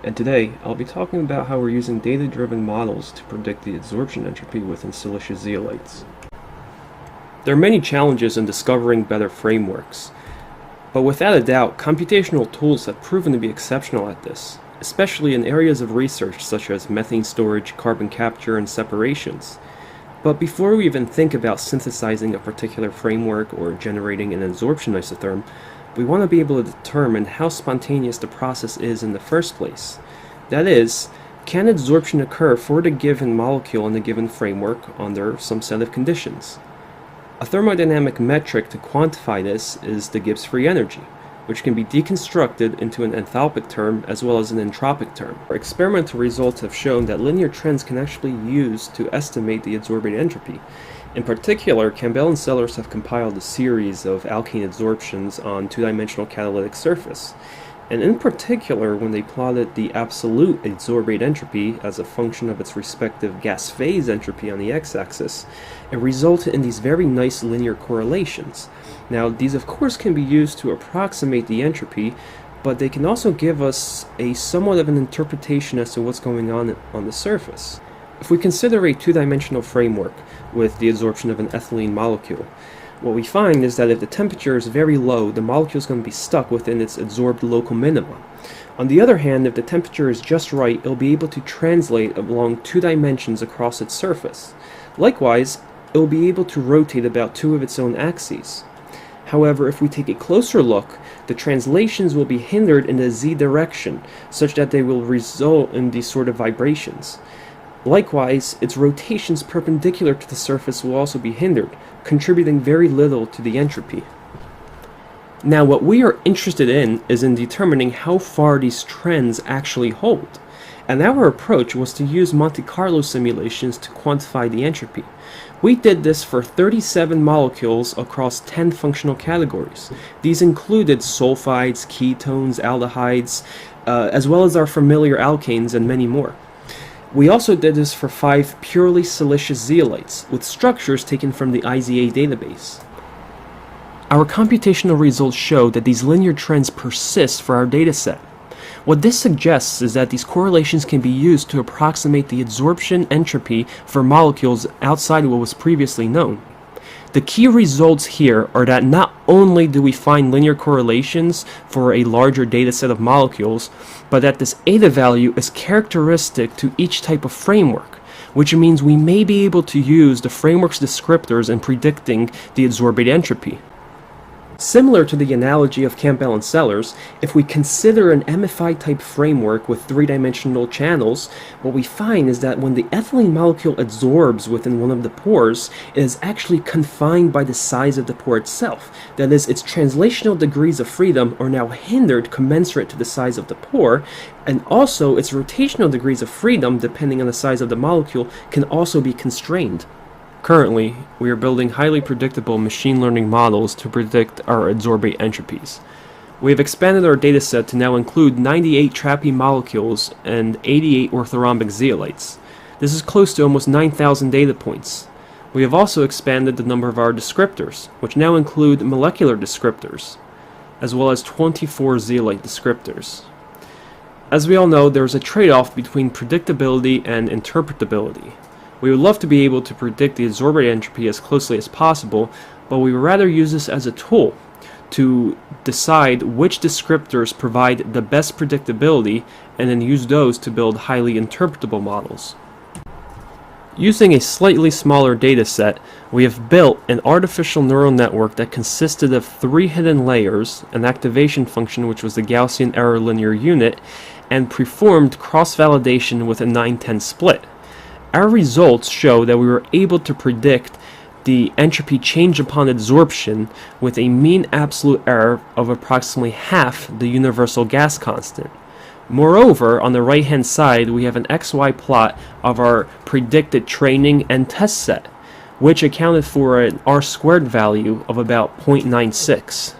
and today I'll be talking about how we're using data-driven models to predict the adsorption entropy within siliceous zeolites. There are many challenges in discovering better frameworks, but without a doubt, computational tools have proven to be exceptional at this, especially in areas of research such as methane storage, carbon capture, and separations. But before we even think about synthesizing a particular framework or generating an adsorption isotherm, we want to be able to determine how spontaneous the process is in the first place. That is, can adsorption occur for the given molecule in the given framework under some set of conditions? A thermodynamic metric to quantify this is the Gibbs free energy, which can be deconstructed into an enthalpic term as well as an entropic term. Our experimental results have shown that linear trends can actually be used to estimate the adsorbate entropy. In particular, Campbell and Sellers have compiled a series of alkane adsorptions on two-dimensional catalytic surface. And in particular, when they plotted the absolute adsorbate entropy as a function of its respective gas phase entropy on the x-axis, it resulted in these very nice linear correlations. Now, these of course can be used to approximate the entropy, but they can also give us a somewhat of an interpretation as to what's going on the surface. If we consider a two-dimensional framework with the adsorption of an ethylene molecule, what we find is that if the temperature is very low, the molecule is going to be stuck within its adsorbed local minima. On the other hand, if the temperature is just right, it'll be able to translate along two dimensions across its surface. Likewise, it will be able to rotate about two of its own axes. However, if we take a closer look, the translations will be hindered in the z direction, such that they will result in these sort of vibrations. Likewise, its rotations perpendicular to the surface will also be hindered, contributing very little to the entropy. Now, what we are interested in is in determining how far these trends actually hold, and our approach was to use Monte Carlo simulations to quantify the entropy. We did this for 37 molecules across 10 functional categories. These included sulfides, ketones, aldehydes, as well as our familiar alkanes and many more. We also did this for 5 purely siliceous zeolites, with structures taken from the IZA database. Our computational results show that these linear trends persist for our dataset. What this suggests is that these correlations can be used to approximate the adsorption entropy for molecules outside of what was previously known. The key results here are that not only do we find linear correlations for a larger data set of molecules, but that this eta value is characteristic to each type of framework, which means we may be able to use the framework's descriptors in predicting the adsorbate entropy. Similar to the analogy of Campbell and Sellers, if we consider an MFI type framework with three-dimensional channels, what we find is that when the ethylene molecule adsorbs within one of the pores, it is actually confined by the size of the pore itself. That is, its translational degrees of freedom are now hindered commensurate to the size of the pore, and also its rotational degrees of freedom, depending on the size of the molecule, can also be constrained. Currently, we are building highly predictable machine learning models to predict our adsorbate entropies. We have expanded our dataset to now include 98 TRAPPE molecules and 88 orthorhombic zeolites. This is close to almost 9,000 data points. We have also expanded the number of our descriptors, which now include molecular descriptors, as well as 24 zeolite descriptors. As we all know, there is a trade-off between predictability and interpretability. We would love to be able to predict the adsorbate entropy as closely as possible, but we would rather use this as a tool to decide which descriptors provide the best predictability and then use those to build highly interpretable models. Using a slightly smaller data set, we have built an artificial neural network that consisted of 3 hidden layers, an activation function which was the Gaussian error linear unit, and performed cross-validation with a 9-10 split. Our results show that we were able to predict the entropy change upon adsorption with a mean absolute error of approximately half the universal gas constant. Moreover, on the right hand side we have an XY plot of our predicted training and test set, which accounted for an R squared value of about 0.96.